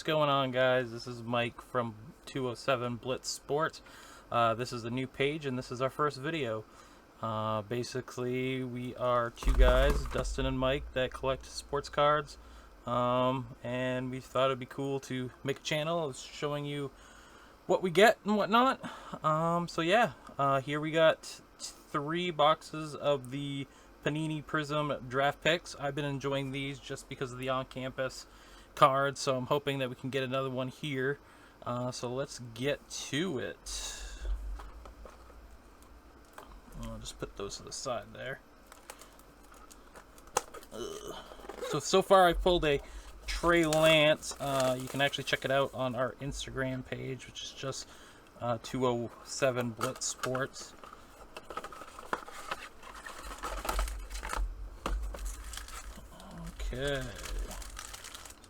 going on, guys? This is Mike from 207 Blitz Sports. This is the new page, and this is our first video. Basically, we are two guys, Dustin and Mike, that collect sports cards, and we thought it'd be cool to make a channel showing you what we get and whatnot. So yeah, here we got 3 boxes of the Panini Prizm draft picks. I've been enjoying these just because of the on-campus cards, so I'm hoping that we can get another one here. So let's get to it. I'll just put those to the side there. So far I've pulled a Trey Lance. You can actually check it out on our Instagram page, which is just 207 Blitz Sports. Okay, so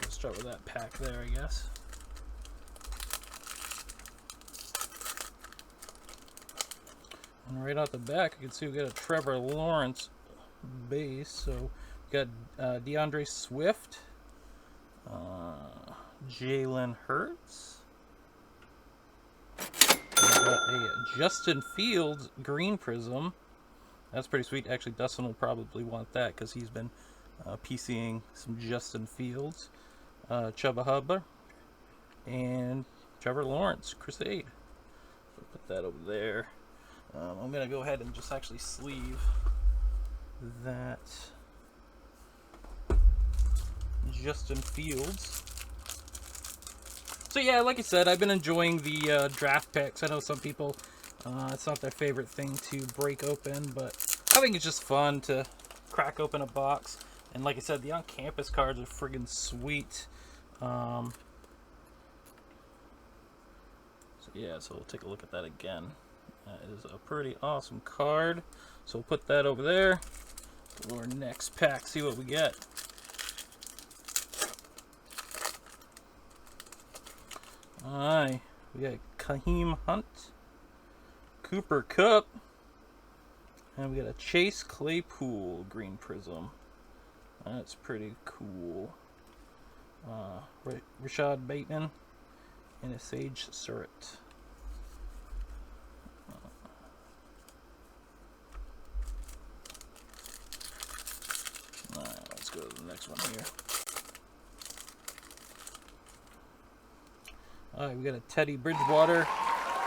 let's start with that pack there, I guess. And right out the back, you can see we got a Trevor Lawrence base. So we got DeAndre Swift, Jalen Hurts, we got a Justin Fields green Prizm. That's pretty sweet. Actually, Dustin will probably want that because he's been PCing some Justin Fields, Chuba Hubbard, and Trevor Lawrence Crusade. So put that over there. I'm going to go ahead and just actually sleeve that Justin Fields. So yeah, like I said, I've been enjoying the draft picks. I know some people, it's not their favorite thing to break open, but I think it's just fun to crack open a box. And like I said, the on-campus cards are friggin' sweet. So yeah, so we'll take a look at that again. That is a pretty awesome card. So we'll put that over there. Go to our next pack, see what we get. Alright, we got Kaheem Hunt, Cooper Kupp, and we got a Chase Claypool green Prizm. That's pretty cool. Rashad Bateman and a Sage Surratt. Let's go to the next one here. Alright, we got a Teddy Bridgewater.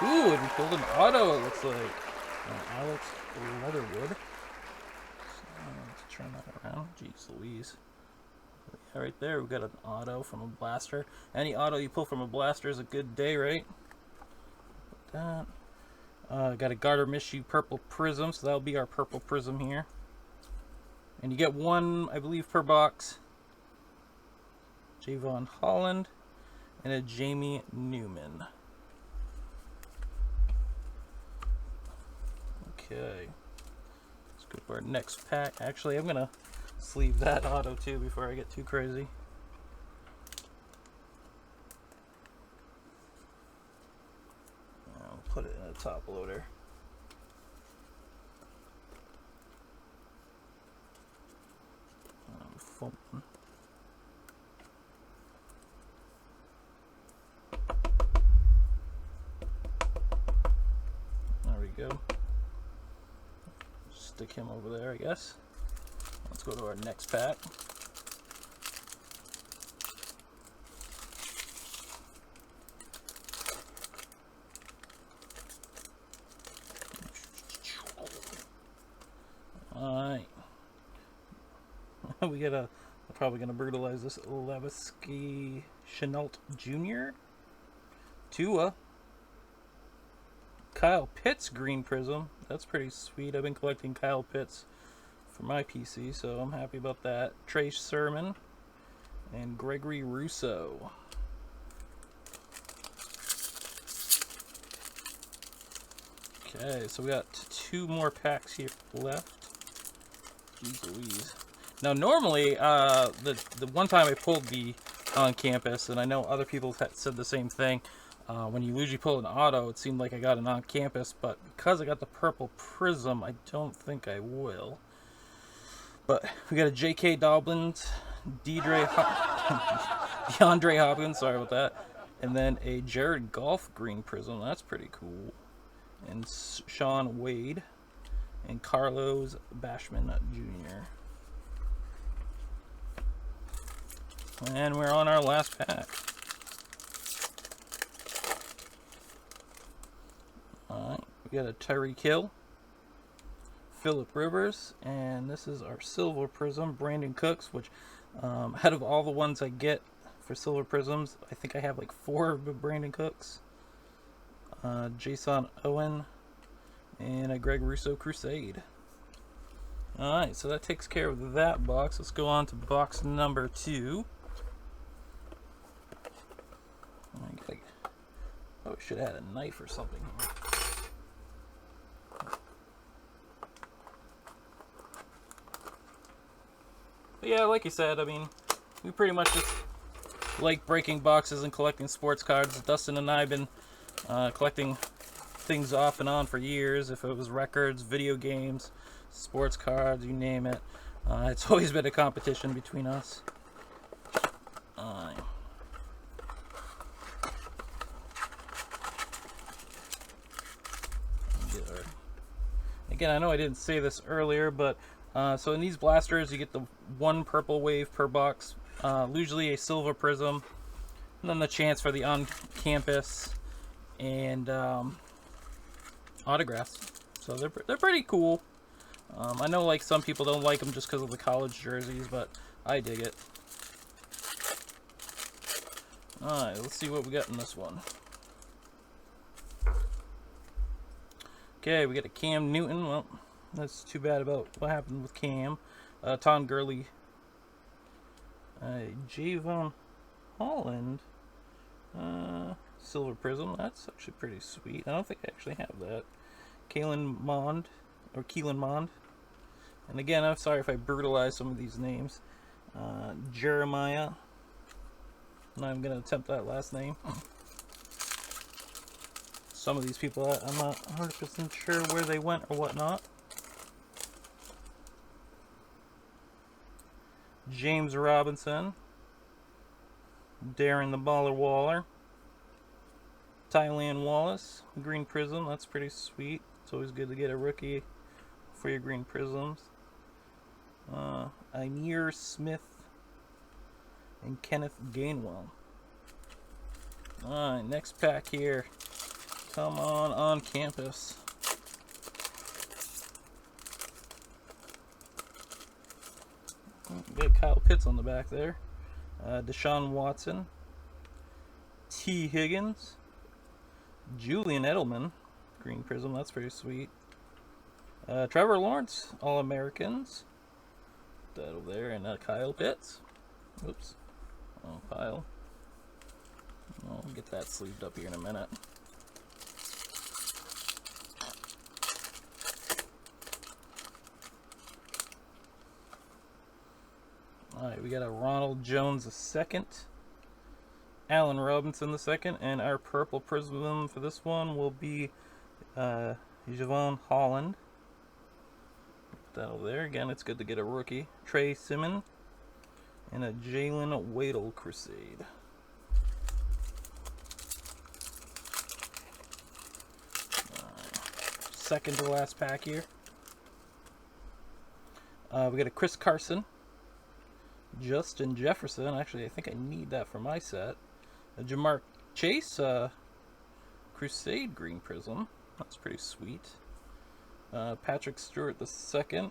Ooh, and we pulled an auto, it looks like. Alex Leatherwood. Let's turn that around. Jeez Louise. Yeah, right there, we got an auto from a blaster. Any auto you pull from a blaster is a good day, right? Put that. Got a Gardner Minshew purple Prizm, so that'll be our purple Prizm here. And you get one, I believe, per box. Javon Holland and a Jamie Newman. Okay. Let's go to our next pack. Actually, I'm going to sleeve that auto too before I get too crazy. I'll put it in a top loader. There we go. Stick him over there, I guess. Let's go to our next pack. Alright. We got a, I'm probably going to brutalize this Leviski Chenault Jr. Tua. Kyle Pitts green Prizm. That's pretty sweet. I've been collecting Kyle Pitts for my PC, so I'm happy about that. Trey Sermon and Gregory Rousseau. Okay, so we got 2 more packs here left. Jeez Louise. Now normally, the one time I pulled the on campus, and I know other people have said the same thing, when you usually pull an auto, it seemed like I got an on campus, but because I got the purple Prizm, I don't think I will. But we got a J.K. Dobbins, Deidre DeAndre Hopkins, sorry about that. And then a Jared Goff green prism. That's pretty cool. And Sean Wade. And Carlos Bashman Jr. And we're on our last pack. Alright, we got a Tyreek Hill, Phillip Rivers, and this is our silver prism, Brandon Cooks, which out of all the ones I get for silver prisms, I think I have like 4 of Brandon Cooks. Jason Owen, and a Greg Russo Crusade. Alright, so that takes care of that box. Let's go on to box number 2. Oh, we should add a knife or something here. But yeah, like you said, I mean, we pretty much just like breaking boxes and collecting sports cards. Dustin and I have been collecting things off and on for years. If it was records, video games, sports cards, you name it. It's always been a competition between us. Again, I know I didn't say this earlier, but so in these blasters, you get the 1 purple wave per box, usually a silver prism, and then the chance for the on-campus and autographs. So they're pretty cool. I know like some people don't like them just because of the college jerseys, but I dig it. Alright, let's see what we got in this one. Okay, we got a Cam Newton. Well, that's too bad about what happened with Cam. Tom Gurley. Javon Holland. Silver Prism. That's actually pretty sweet. I don't think I actually have that. Keelan Mond. And again, I'm sorry if I brutalize some of these names. Jeremiah. Not even going to attempt that last name. Some of these people, I'm not 100% sure where they went or whatnot. James Robinson. Darren the Baller Waller. Tylan Wallace. Green Prism, that's pretty sweet. It's always good to get a rookie for your green prisms. Amir Smith. And Kenneth Gainwell. Alright, next pack here. Come on campus. We got Kyle Pitts on the back there. Deshaun Watson. T. Higgins. Julian Edelman. Green Prism, that's pretty sweet. Trevor Lawrence, All-Americans. That over there. And Kyle Pitts. Oops. Oh, Kyle. I'll get that sleeved up here in a minute. Alright, we got a Ronald Jones II, Allen Robinson II, and our purple prism for this one will be Javon Holland. Put that over there. Again, it's good to get a rookie. Trey Simmons, and a Jalen Waddle Crusade. Second to last pack here. We got a Chris Carson. Justin Jefferson. Actually, I think I need that for my set. A Jamar Chase Crusade Green Prism. That's pretty sweet. Patrick Stewart II.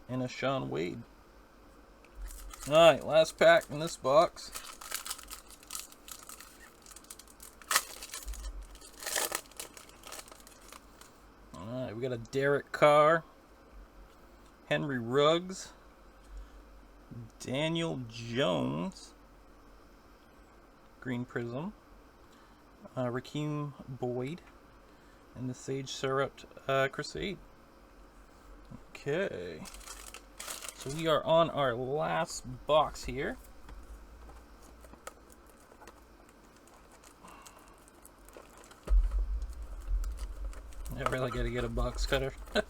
And a Sean Wade. Alright, last pack in this box. Alright, we got a Derek Carr. Henry Ruggs. Daniel Jones, Green Prism, Rakeem Boyd, and the Sage Surratt Crusade. Okay, so we are on our last box here. I really gotta get a box cutter. I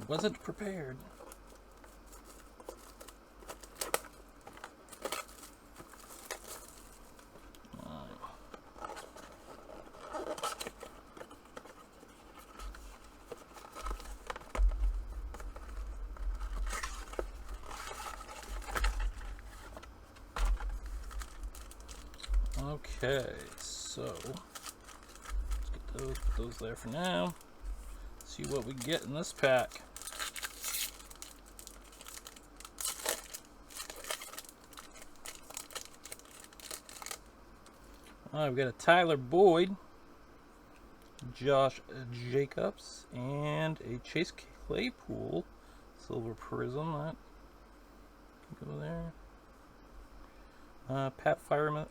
wasn't prepared. Okay, so let's get those, put those there for now. See what we get in this pack. Alright, we got a Tyler Boyd, Josh Jacobs, and a Chase Claypool silver prism. That can go there. Pat Freiermuth,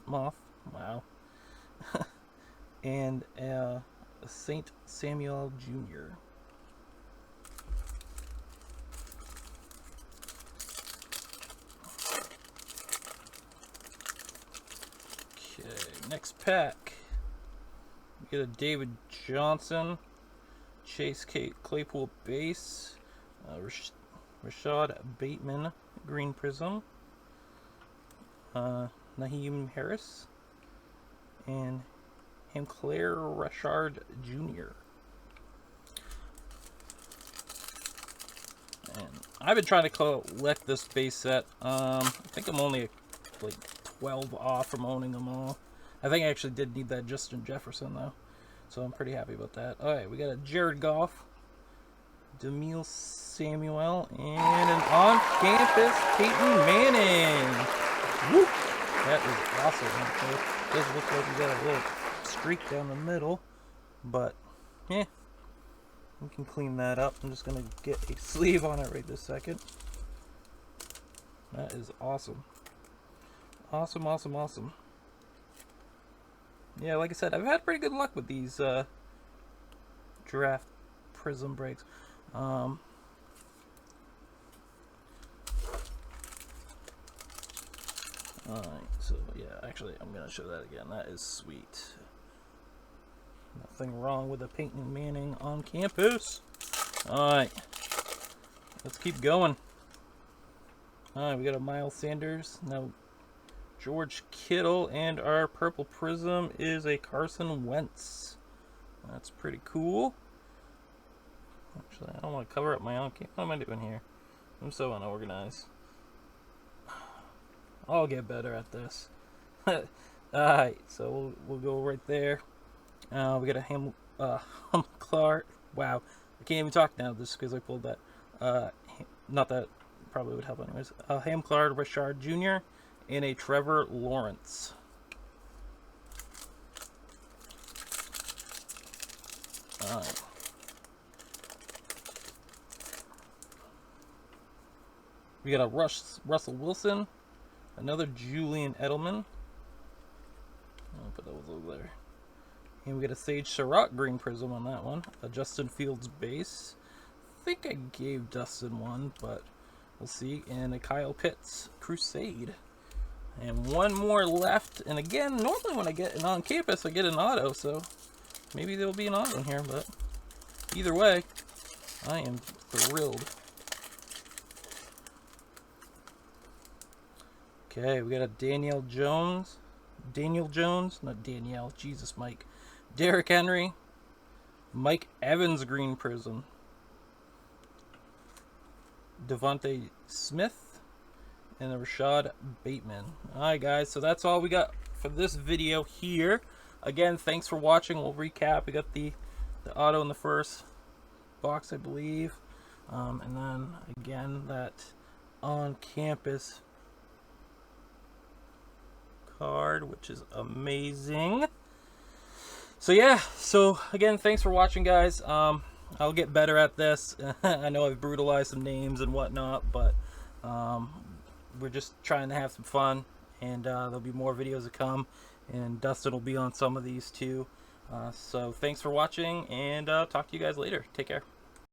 Moth, wow. And Saint Samuel Jr. Okay, next pack. We get a David Johnson, Chase Claypool base, Rashad Bateman green prism, Naheem Harris, and Hamclair Rashard Jr. And I've been trying to collect this base set. I think I'm only like 12 off from owning them all. I think I actually did need that Justin Jefferson though, so I'm pretty happy about that. Alright, we got a Jared Goff, Demille Samuel, and an on-campus Peyton Manning. Woo! That is awesome. It does look like we got a little streak down the middle, but yeah, we can clean that up. I'm just gonna get a sleeve on it right this second. That is awesome. Awesome, awesome, awesome. Yeah, like I said, I've had pretty good luck with these draft prism breaks. Alright, so yeah, actually I'm gonna show that again. That is sweet. Nothing wrong with a Peyton Manning on campus. Alright, let's keep going. Alright, we got a Miles Sanders, now George Kittle, and our purple prism is a Carson Wentz. That's pretty cool. Actually, I don't want to cover up my own camp. What am I doing here? I'm so unorganized. I'll get better at this. Alright, so we'll go right there. We got a Clark. Wow, I can't even talk now just because I pulled that. Not that probably would help anyways. Hamclair Rashard Jr. and a Trevor Lawrence. Alright. We got a Russell Wilson, another Julian Edelman. I'll put those over there. And we got a Sage Surratt green prism on that one. A Justin Fields base. I think I gave Dustin one, but we'll see. And a Kyle Pitts Crusade. And one more left. And again, normally when I get an on-campus, I get an auto, so maybe there'll be an auto in here, but either way, I am thrilled. Okay, we got a Daniel Jones, not Danielle, Jesus, Mike. Derrick Henry, Mike Evans green prism, Devontae Smith, and a Rashad Bateman. Alright guys, so that's all we got for this video here. Again, thanks for watching. We'll recap. We got the auto in the first box, I believe. And then again, that on-campus card, which is amazing. So yeah, so again, thanks for watching, guys. I'll get better at this. I know I've brutalized some names and whatnot, but we're just trying to have some fun, and there'll be more videos to come, and Dustin will be on some of these too. So thanks for watching, and talk to you guys later. Take care.